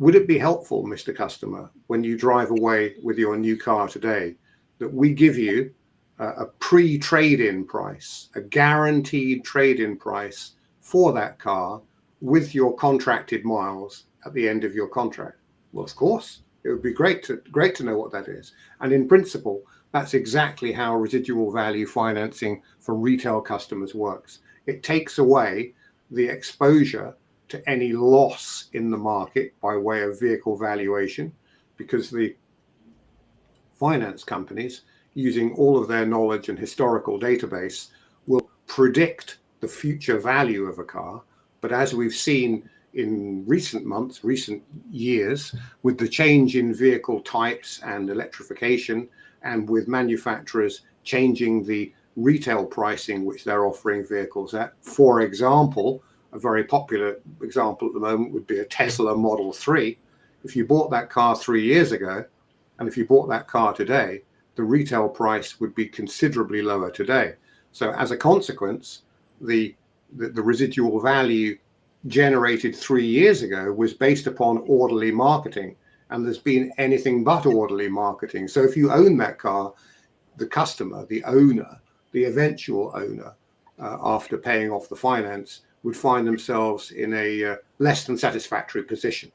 would it be helpful, Mr. Customer, when you drive away with your new car today, that we give you a pre-trade-in price, a guaranteed trade-in price for that car with your contracted miles at the end of your contract? Well, of course, it would be great to know what that is. And in principle, that's exactly how residual value financing for retail customers works. It takes away the exposure to any loss in the market by way of vehicle valuation, because the finance companies, using all of their knowledge and historical database, will predict the future value of a car. But as we've seen in recent months, recent years, with the change in vehicle types and electrification, and with manufacturers changing the retail pricing which they're offering vehicles at, for example, a very popular example at the moment would be a Tesla Model 3. If you bought that car 3 years ago, and if you bought that car today, the retail price would be considerably lower today. So as a consequence, the residual value generated 3 years ago was based upon orderly marketing, and there's been anything but orderly marketing. So if you own that car, the customer, the owner, the eventual owner, after paying off the finance, would find themselves in a less than satisfactory position.